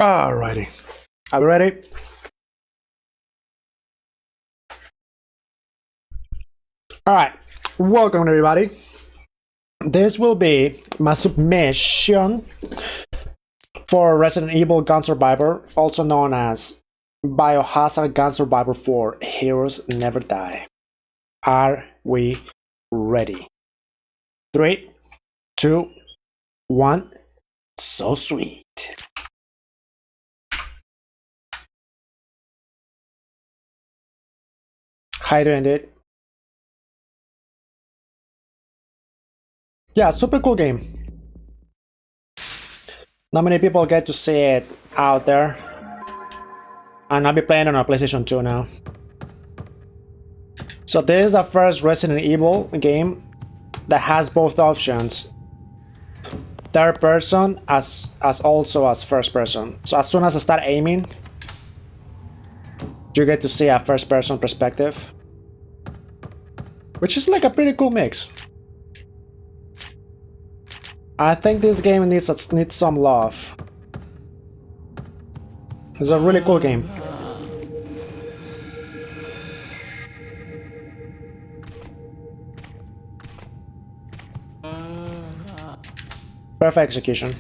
Alrighty. Are we ready? Alright. Welcome everybody. This will be my submission for Resident Evil Gun Survivor, also known as Biohazard Gun Survivor 4 Heroes Never Die. Are we ready? 3, 2, 1. So sweet. How you doing, dude? Yeah, super cool game. Not many people get to see it out there. And I'll be playing on a PlayStation 2 now. So this is the first Resident Evil game that has both options. Third person as also as first person. So as soon as I start aiming, you get to see a first person perspective. Which is like a pretty cool mix. I think this game needs some love. It's a really cool game. Perfect execution.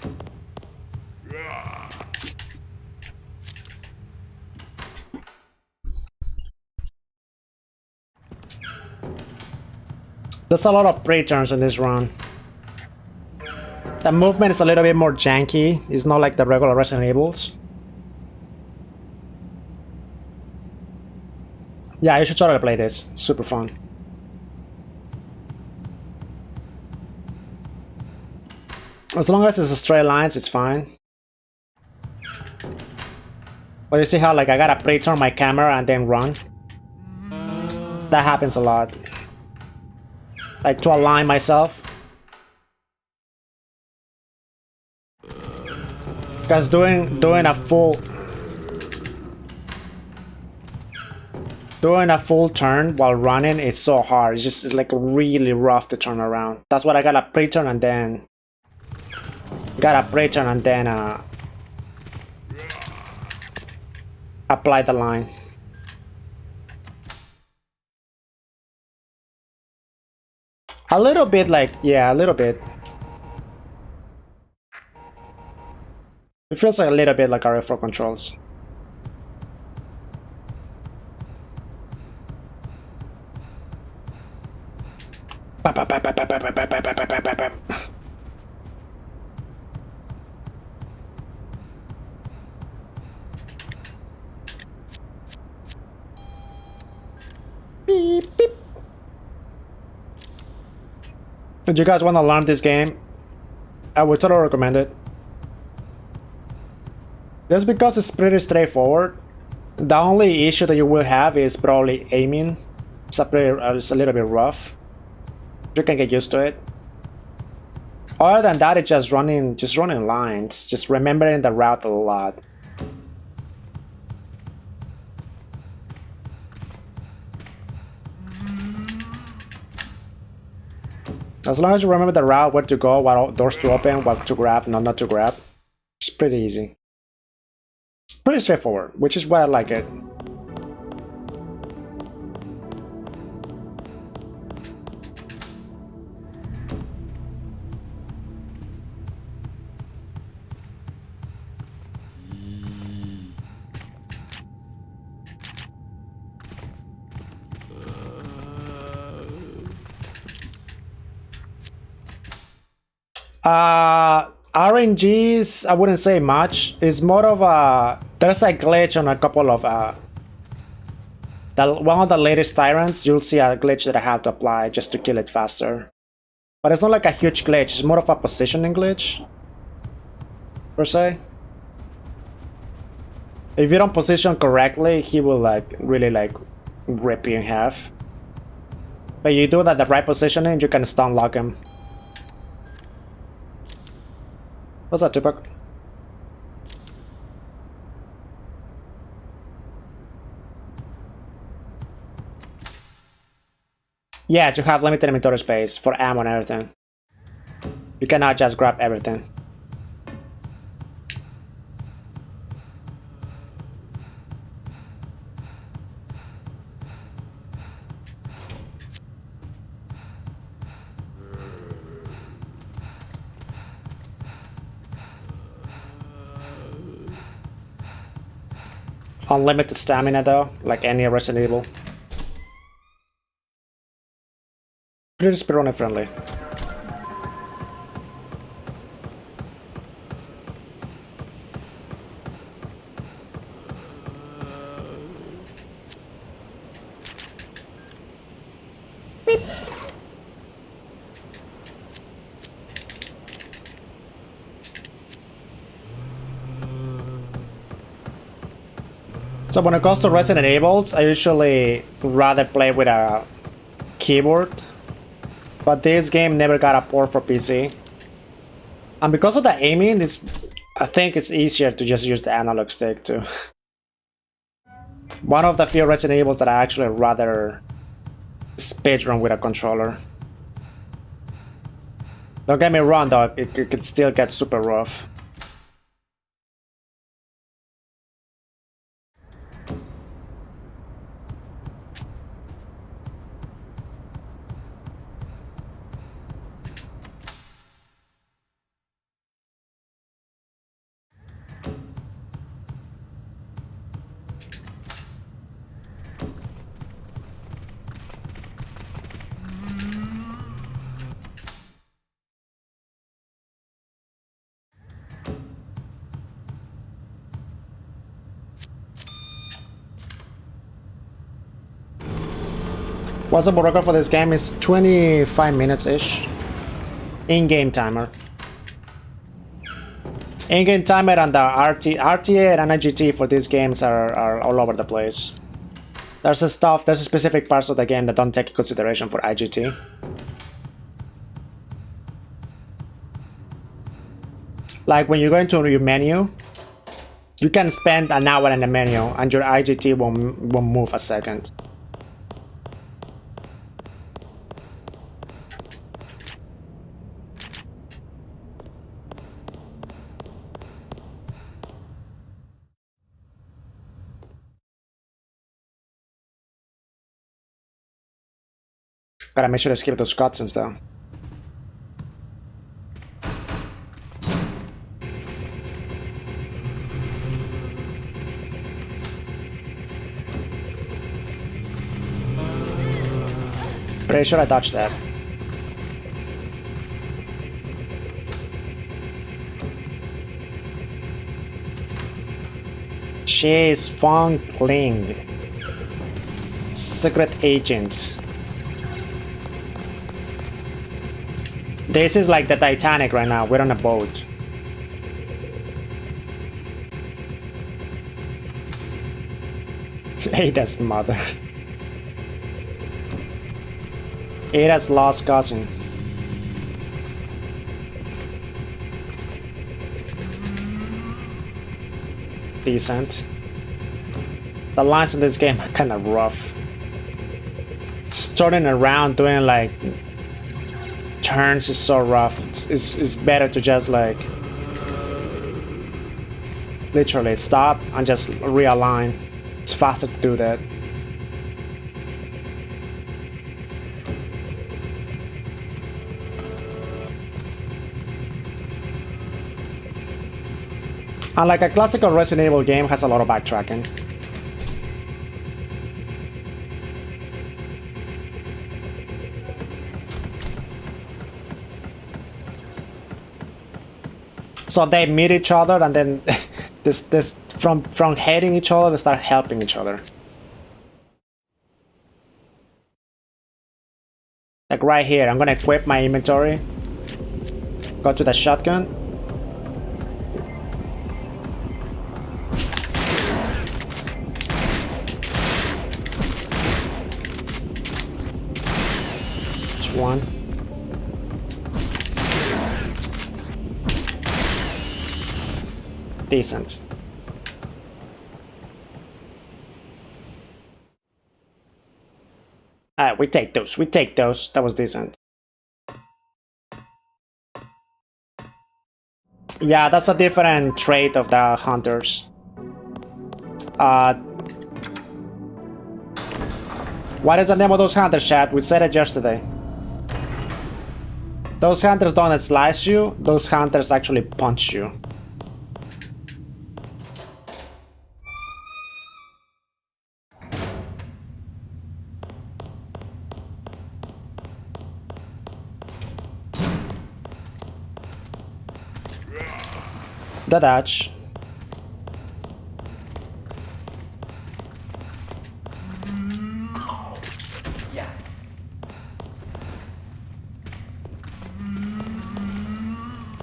There's a lot of pre-turns in this run. The movement is a little bit more janky. It's not like the regular Resident Evils. Yeah, you should try to play this. Super fun. As long as it's straight lines, it's fine. But you see how like I gotta pre-turn my camera and then run? That happens a lot. Like to align myself. Because doing a full turn while running is so hard. It's like really rough to turn around. That's what I gotta pre-turn and then apply the line. A little bit like, yeah, a little bit. It feels like a little bit like RF4 controls. Beep, beep. If you guys want to learn this game, I would totally recommend it. Just because it's pretty straightforward. The only issue that you will have is probably aiming. It's a little bit rough. You can get used to it. Other than that, it's just running lines, just remembering the route a lot. As long as you remember the route, where to go, what doors to open, what to grab, not to grab, it's pretty easy. Pretty straightforward, which is why I like it. RNGs, I wouldn't say much. It's more of a... There's a glitch on a couple of... one of the latest tyrants, you'll see a glitch that I have to apply just to kill it faster. But it's not like a huge glitch, it's more of a positioning glitch, per se. If you don't position correctly, he will like really like rip you in half. But you do that the right positioning, you can stun lock him. What's that, Tupac? Yeah, to have limited inventory space for ammo and everything. You cannot just grab everything. Unlimited stamina though, like any Resident Evil. Pretty speedrunner friendly. So when it comes to Resident Evils, I usually rather play with a keyboard, but this game never got a port for PC. And because of the aiming, I think it's easier to just use the analog stick too. One of the few Resident Evils that I actually rather speedrun with a controller. Don't get me wrong though, it could still get super rough. What's the record for this game is 25 minutes-ish. In-game timer. In-game timer and the RTA and IGT for these games are all over the place. There's specific parts of the game that don't take into consideration for IGT. Like when you go into your menu, you can spend an hour in the menu and your IGT won't move a second. Gotta make sure to skip those cutscenes though. Pretty sure I dodged that. She's Fong Ling. Secret agent. This is like the Titanic right now, we're on a boat. Ada's mother. Ada's lost cousin. Decent. The lines in this game are kind of rough. Starting around doing like turns is so rough. It's better to just like literally stop and just realign. It's faster to do that. And like a classical Resident Evil game has a lot of backtracking. So they meet each other and then this from hating each other they start helping each other. Like right here, I'm gonna equip my inventory. Go to the shotgun. Just one. Decent. Alright, we take those. We take those. That was decent. Yeah, that's a different trait of the hunters. What is the name of those hunters, chat? We said it yesterday. Those hunters don't slice you, those hunters actually punch you. The Dutch.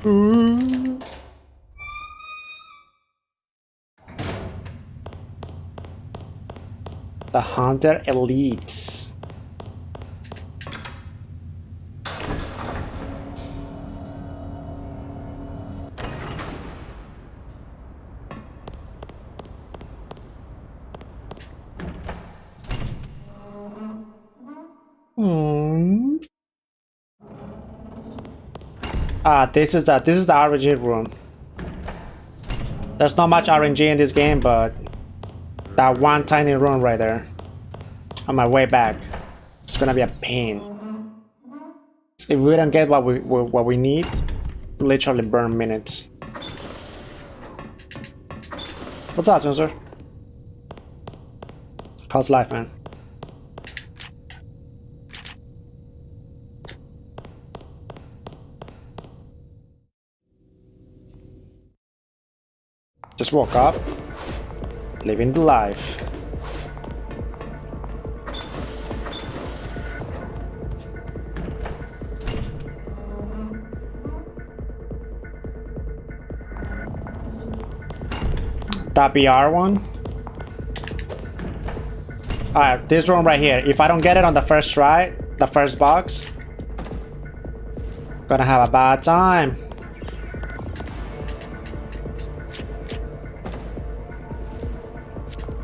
Ooh. The Hunter Elites. This is the RNG room. There's not much RNG in this game, but that one tiny room right there. On my way back, it's gonna be a pain. If we don't get what we need, literally burn minutes. What's up, Spencer? How's life, man? Just woke up, living the life. That BR one? Alright, this room right here. If I don't get it on the first try, the first box, gonna have a bad time.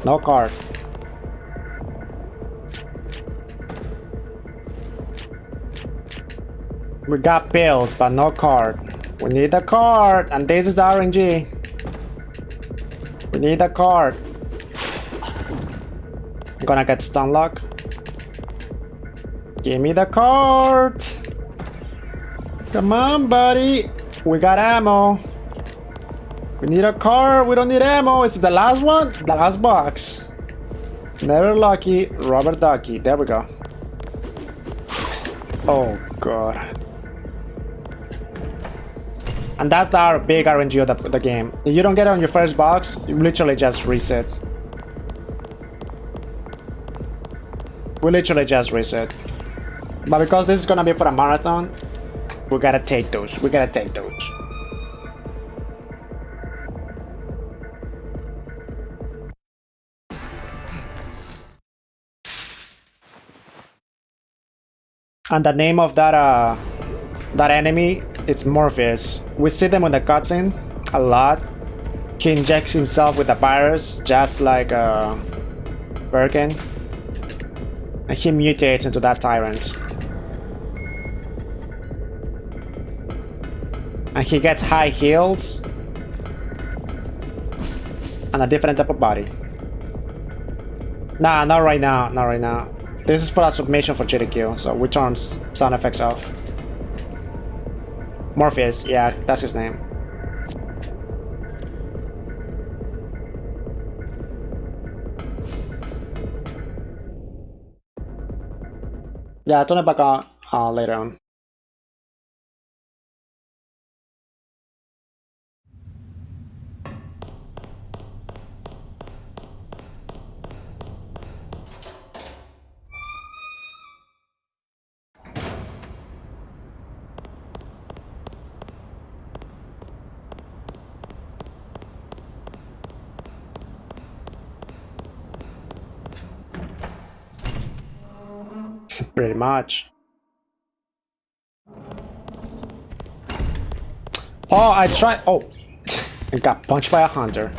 No card. We got pills, but no card. We need a card, and this is RNG. We need a card. I'm gonna get stun lock. Give me the card. Come on, buddy. We got ammo. We need a card. We don't need ammo. Is it the last one? The last box. Never lucky. Robert Ducky. There we go. Oh, God. And that's the big RNG of the game. If you don't get it on your first box, you literally just reset. We literally just reset. But because this is gonna be for a marathon, we gotta take those. We gotta take those. And the name of that enemy, it's Morpheus. We see them in the cutscene a lot. He injects himself with the virus, just like Birkin. And he mutates into that tyrant. And he gets high heels and a different type of body. Nah, not right now, not right now. This is for a submission for GDQ, so we turn sound effects off. Morpheus, yeah, that's his name. Yeah, I'll turn it back on later on. Pretty much. Oh, I tried. Oh, I got punched by a hunter.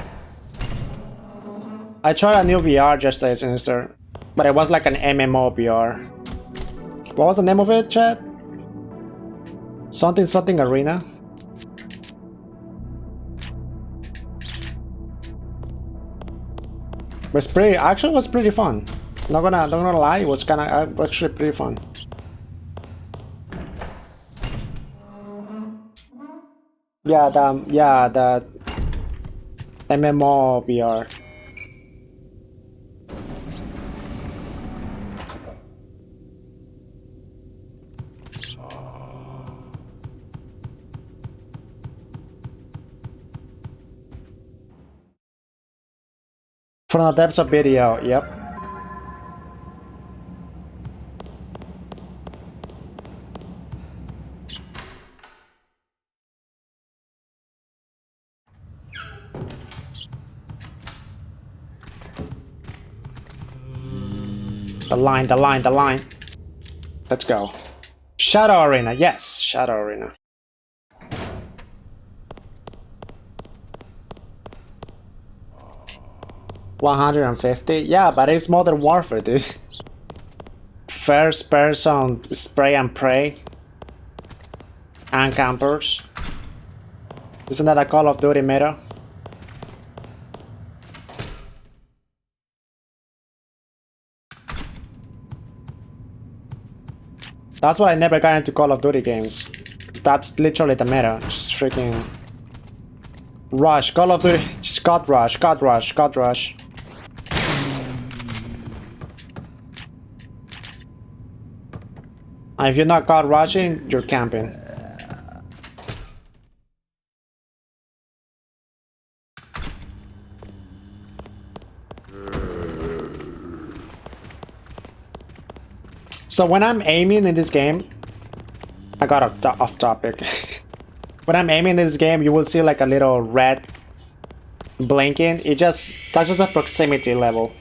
I tried a new VR just as Sinister, but it was like an MMO VR. What was the name of it, chat? Something arena. Was pretty. Actually, was pretty fun. Not gonna lie, it was kind of actually pretty fun. Yeah, the MMO VR. From the depths of video, yep. The line. Let's go. Shadow Arena, yes, Shadow Arena. $150? Yeah, but it's Modern Warfare, dude. First person spray and pray. And campers. Isn't that a Call of Duty meta? That's why I never got into Call of Duty games. That's literally the meta. Just freaking... Rush, Call of Duty, Scott Rush. And if you're not caught rushing, you're camping. So when I'm aiming in this game, I got off topic. When I'm aiming in this game, you will see like a little red blinking. That's just a proximity level.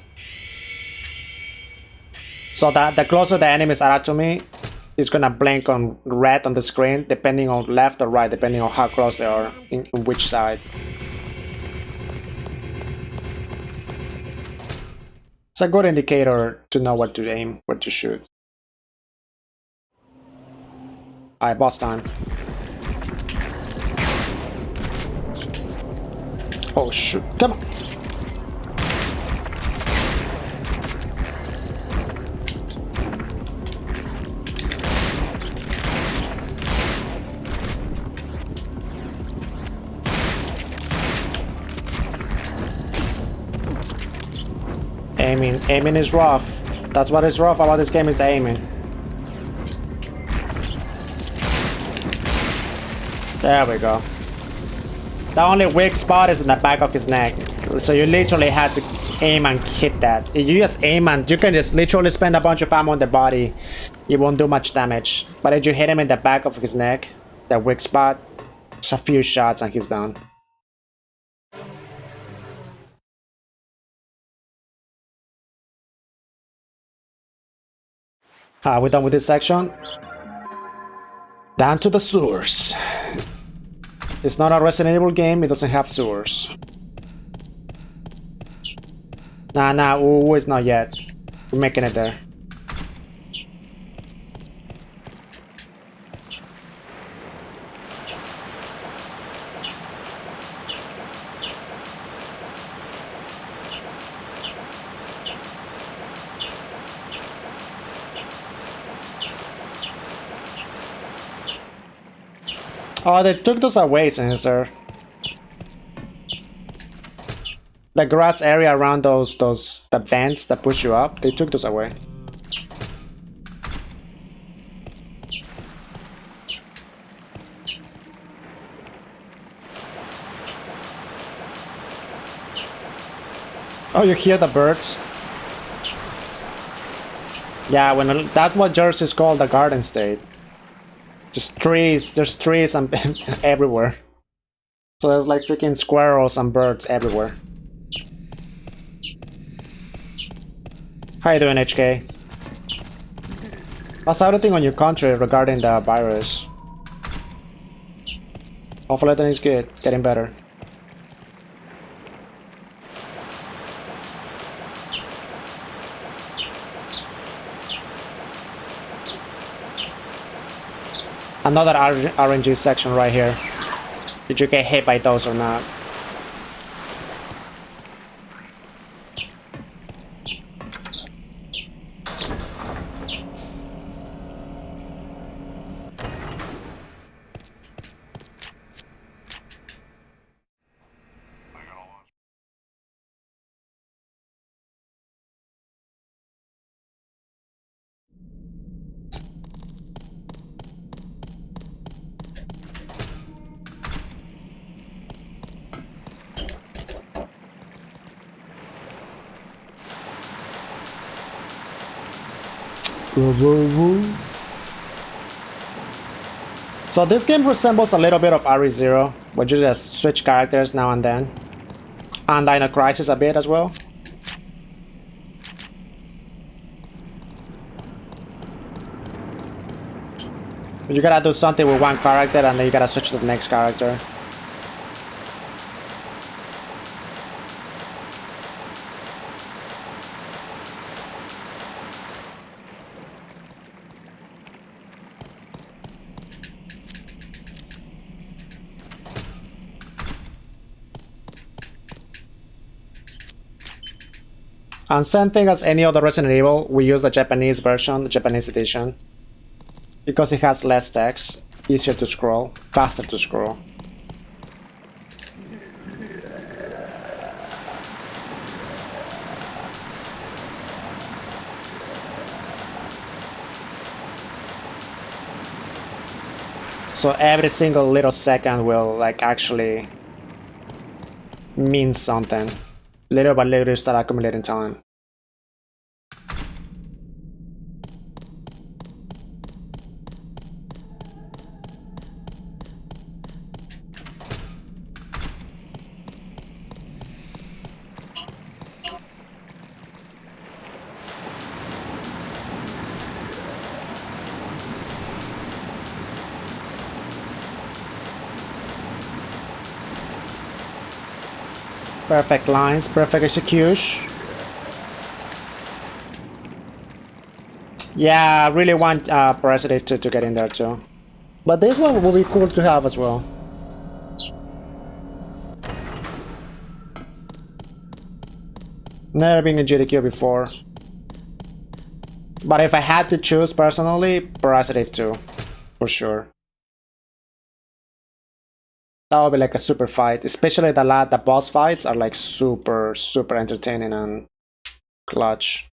So that the closer the enemies are to me, it's gonna blink on red on the screen, depending on left or right, depending on how close they are, in which side. It's a good indicator to know where to aim, where to shoot. Alright, boss time. Oh shoot, come on! Aiming is rough. That's what is rough about this game, is the aiming. There we go. The only weak spot is in the back of his neck. So you literally had to aim and hit that. If you just aim and you can just literally spend a bunch of ammo on the body, it won't do much damage. But if you hit him in the back of his neck, the weak spot, just a few shots and he's done. We're done with this section. Down to the sewers. It's not a Resident Evil game, it doesn't have sewers. Nah, ooh, it's not yet. We're making it there. Oh, they took those away, sensor. The grass area around the vents that push you up, they took those away. Oh, you hear the birds? Yeah, that's what Jersey is called, the Garden State. Just trees, there's trees and everywhere. So there's like freaking squirrels and birds everywhere. How you doing, HK? How's everything on your country regarding the virus? Hopefully everything's good, getting better. Another RNG section right here. Did you get hit by those or not? So this game resembles a little bit of RE0, where you just switch characters now and then. And Dino Crisis a bit as well. You gotta do something with one character and then you gotta switch to the next character. And same thing as any other Resident Evil, we use the Japanese version, the Japanese edition. Because it has less text, easier to scroll, faster to scroll. So every single little second will like actually mean something. Little by little you start accumulating time. Perfect lines, perfect execution. Yeah, I really want Parasitic to get in there too. But this one will be cool to have as well. Never been in GDQ before. But if I had to choose personally, Parasitic 2. For sure. That would be like a super fight. Especially the boss fights are like super entertaining and clutch.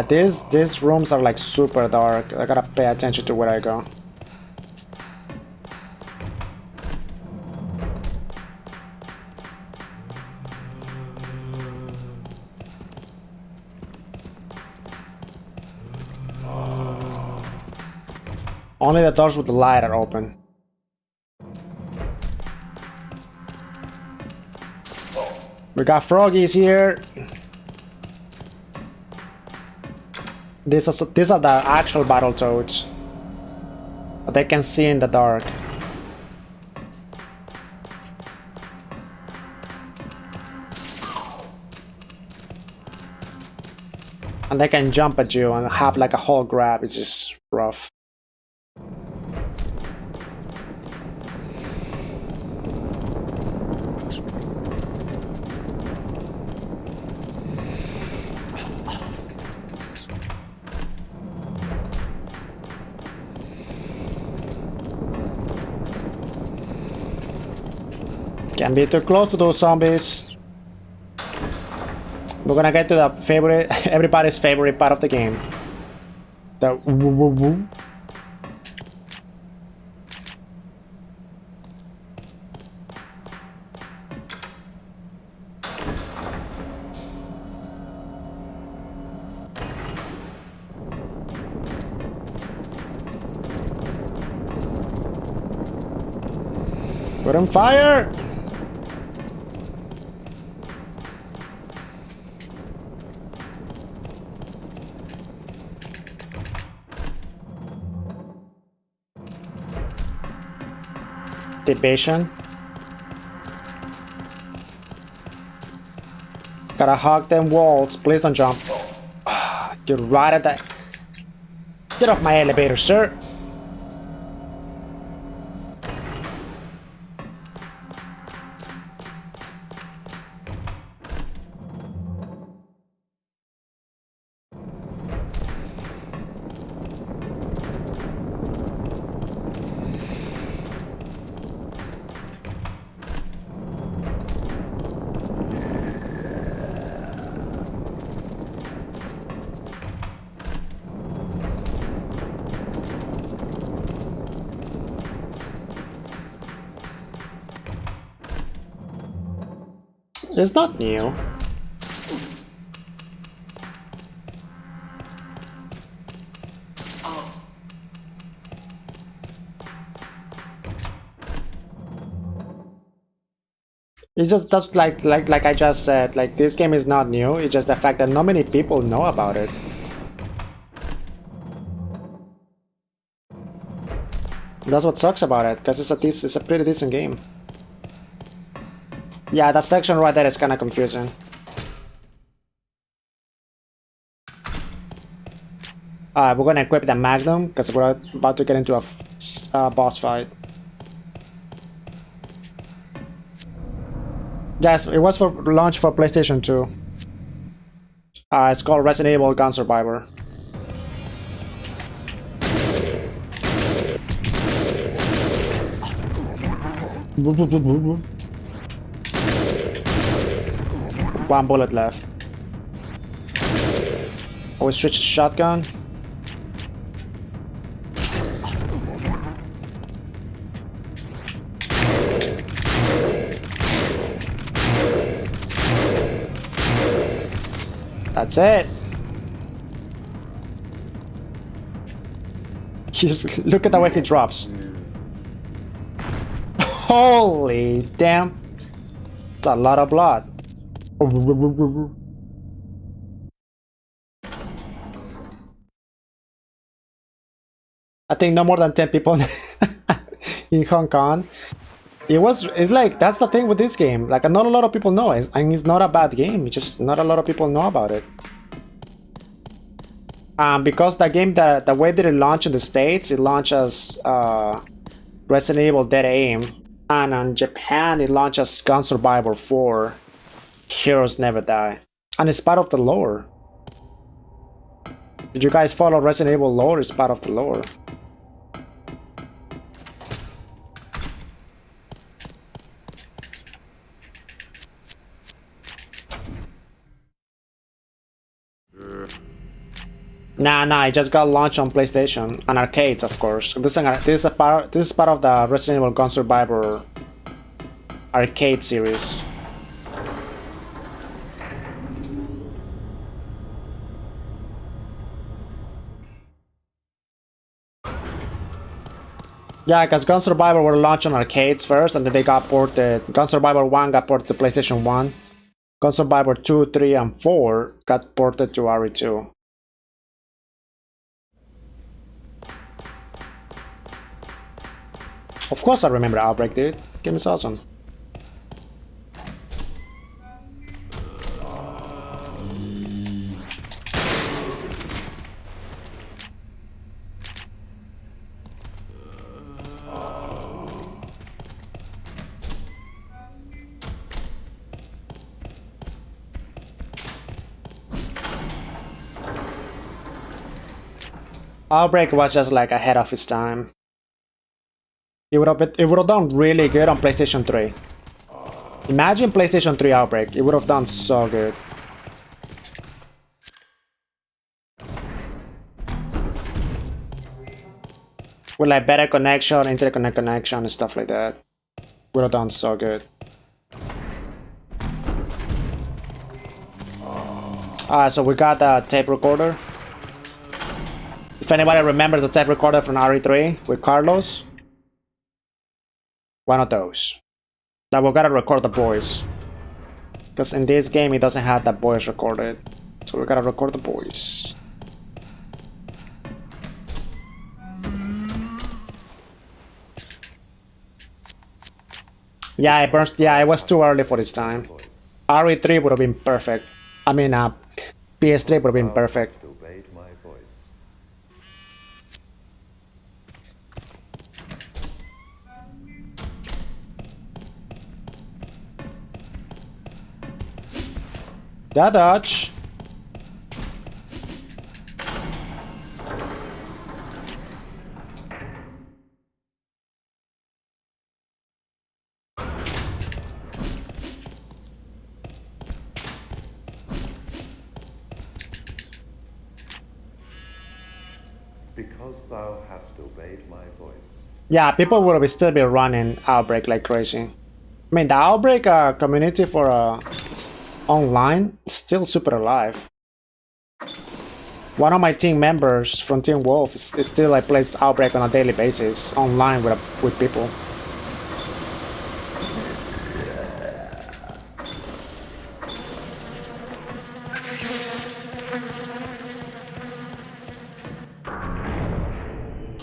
These rooms are like super dark. I gotta pay attention to where I go. Only the doors with the light are open. We got froggies here. These are the actual Battletoads. But they can see in the dark. And they can jump at you and have like a whole grab. It's just rough. Can't be too close to those zombies. We're gonna get to the favorite, everybody's favorite part of the game. The woo woo woo. Put on fire! Division. Gotta hug them walls. Please don't jump. You're right at that. Get off my elevator, sir. It's not new. It's just like I just said, like this game is not new. It's just the fact that not many people know about it. That's what sucks about it, because it's a pretty decent game. Yeah, that section right there is kind of confusing. We're gonna equip the Magnum because we're about to get into a boss fight. Yes, it was for launch for PlayStation 2. It's called Resonable Gun Survivor. One bullet left. We switch to shotgun. That's it. Look at the way he drops. Holy damn. It's a lot of blood. I think no more than 10 people in Hong Kong. It's like, that's the thing with this game. Like, not a lot of people know it, and it's not a bad game. It's just not a lot of people know about it. Because the game, the way that it launched in the States, it launches Resident Evil Dead Aim, and in Japan it launches Gun Survivor 4, Heroes Never Die, and it's part of the lore. Did you guys follow Resident Evil lore? It's part of the lore. Nah, it just got launched on PlayStation and arcades, of course. This is part of the Resident Evil Gun Survivor arcade series. Yeah, because Gun Survivor were launched on arcades first, and then they got ported. Gun Survivor 1 got ported to PlayStation 1. Gun Survivor 2, 3, and 4 got ported to RE2. Of course I remember Outbreak, dude. Game is awesome. Outbreak was just like ahead of its time. It would have done really good on PlayStation 3. Imagine PlayStation 3 Outbreak. It would have done so good. With like better connection, interconnect connection, and stuff like that. Would have done so good. So we got the tape recorder. If anybody remembers the tape recorder from RE3 with Carlos, one of those. That we gotta record the voice. Because in this game it doesn't have the voice recorded. So we gotta record the voice. Yeah, it was too early for this time. RE3 would have been perfect. I mean, PS3 would have been perfect. That dodge. Because thou hast obeyed my voice. Yeah, people would have still be running Outbreak like crazy. I mean, the Outbreak community for online is still super alive. One of my team members from Team Wolf is still like plays Outbreak on a daily basis online with people.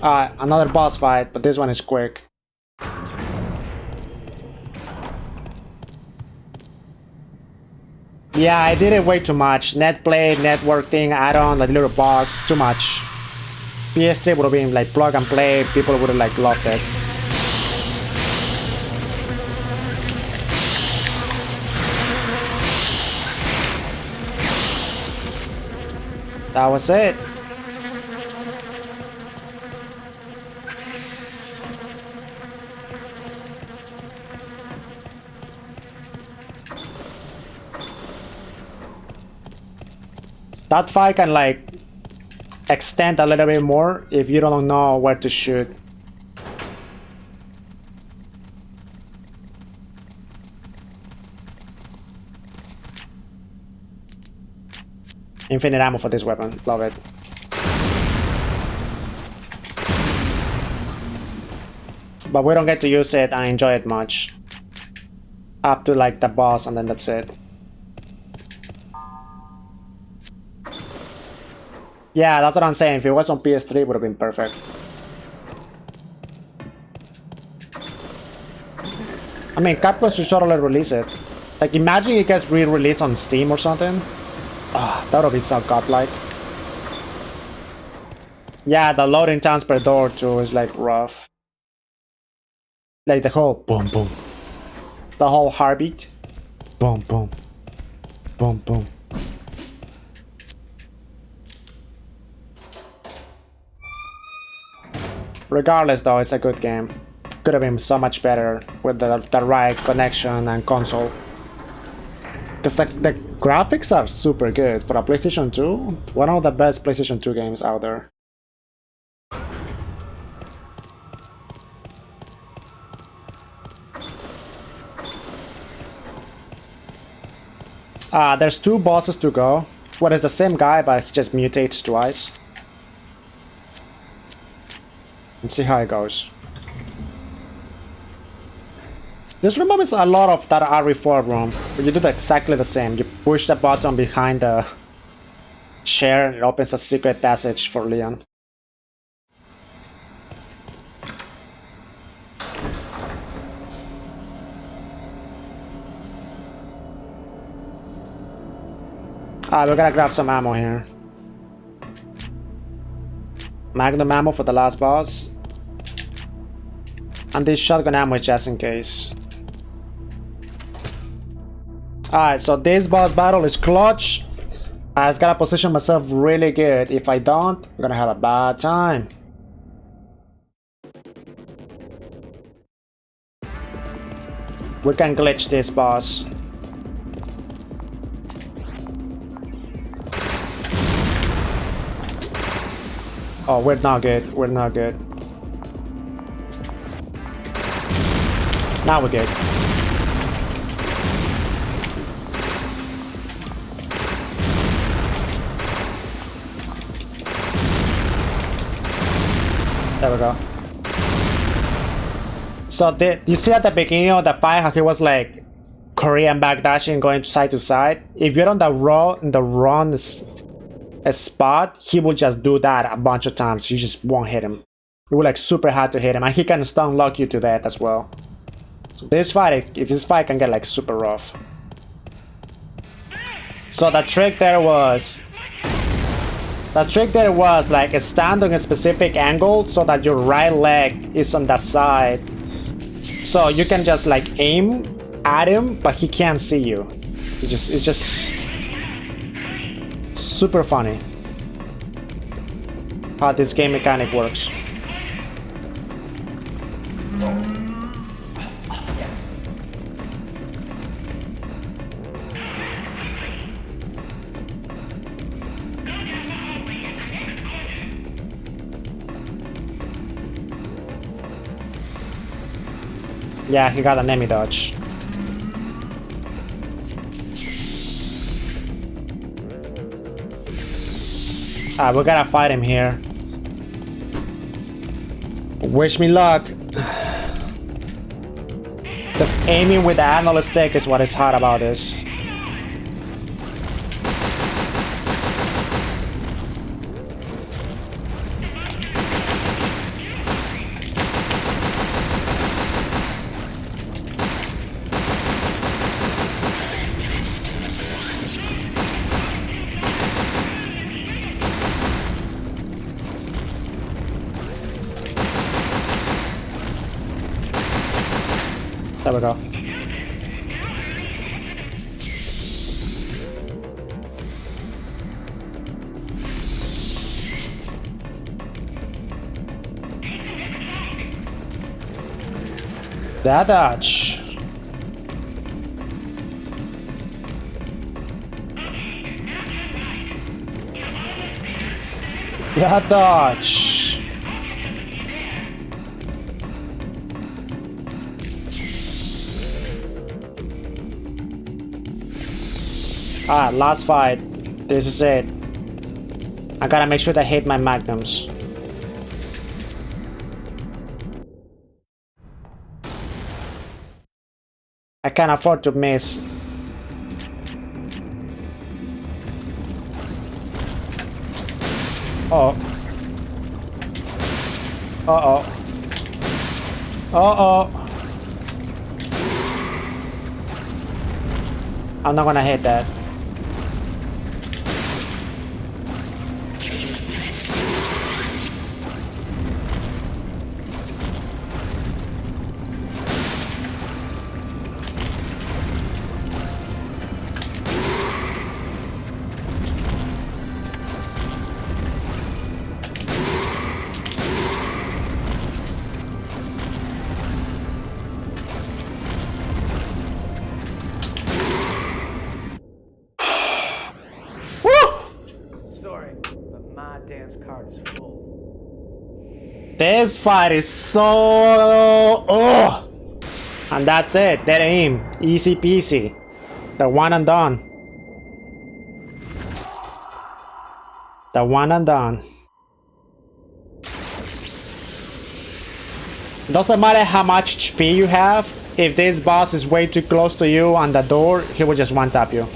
Another boss fight, but this one is quick. Yeah, I did it way too much. Net play, network thing, add-on, like little box, too much. PS3 would have been like plug and play, people would have like loved it. That was it. That fight can like extend a little bit more if you don't know where to shoot. Infinite ammo for this weapon, love it. But we don't get to use it and enjoy it much. Up to like the boss and then that's it. Yeah, that's what I'm saying. If it was on PS3, it would have been perfect. I mean, Capcom should totally release it. Like, imagine it gets re-released on Steam or something. Ah, that would be so godlike. Yeah, the loading times per door too is like rough. Like the whole boom boom. The whole heartbeat. Boom boom. Boom boom. Regardless though, it's a good game. Could have been so much better with the right connection and console. Because the graphics are super good for a PlayStation 2. One of the best PlayStation 2 games out there. There's 2 bosses to go. Well, it's the same guy, but he just mutates twice. Let's see how it goes. This reminds me a lot of that RE4 room, where you do exactly the same. You push the button behind the chair and it opens a secret passage for Leon. We're gonna grab some ammo here. Magnum ammo for the last boss. And this shotgun ammo just in case. Alright, so this boss battle is clutch. I just gotta position myself really good. If I don't, I'm gonna have a bad time. We can glitch this boss. Oh, we're not good. We're not good. Now we're good. There we go. So you see at the beginning of the fight how he was like Korean backdashing going side to side? If you're on the wrong spot, he will just do that a bunch of times. You just won't hit him. It will like super hard to hit him, and he can stun lock you to that as well. So this fight, if this fight can get like super rough. So the trick there was like stand on a specific angle so that your right leg is on that side. So you can just like aim at him, but he can't see you. It's just super funny how this game mechanic works. Yeah, he got an enemy dodge. We gotta fight him here. Wish me luck. Because aiming with the analog stick is what is hard about this. There we go. That dodge. That dodge. Alright, last fight. This is it. I gotta make sure to hit my magnums. I can't afford to miss. Oh. Uh-oh. Uh-oh. I'm not gonna hit that. Card is full. This fight is so... Oh! And that's it. Dead aim. Easy peasy. The one and done. The one and done. Doesn't matter how much HP you have. If this boss is way too close to you on the door, he will just one tap you.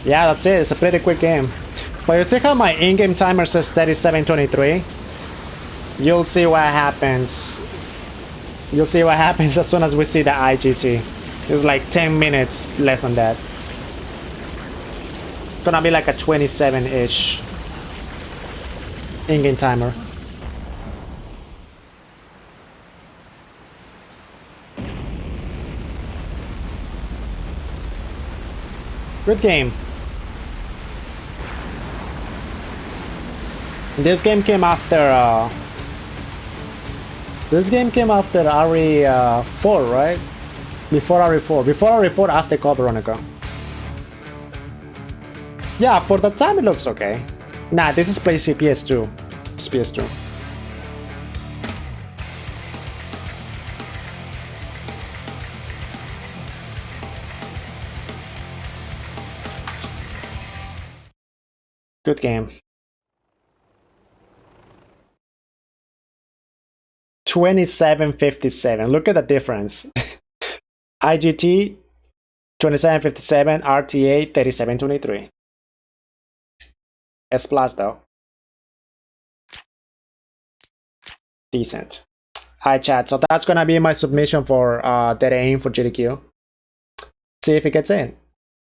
Yeah, that's it. It's a pretty quick game. But you see how my in-game timer says 37:23? You'll see what happens. You'll see what happens as soon as we see the IGT. It's like 10 minutes less than that. It's gonna be like a 27-ish in-game timer. Good game. This game came after RE4, right? Before RE4. Before RE4, after Code Veronica. Yeah, for the time it looks okay. Nah, this is PS2. It's PS2. Good game. 2757. Look at the difference. IGT 2757, RTA 3723. S plus though. Decent. Hi chat. So that's gonna be my submission for Dead Aim for GDQ. See if it gets in.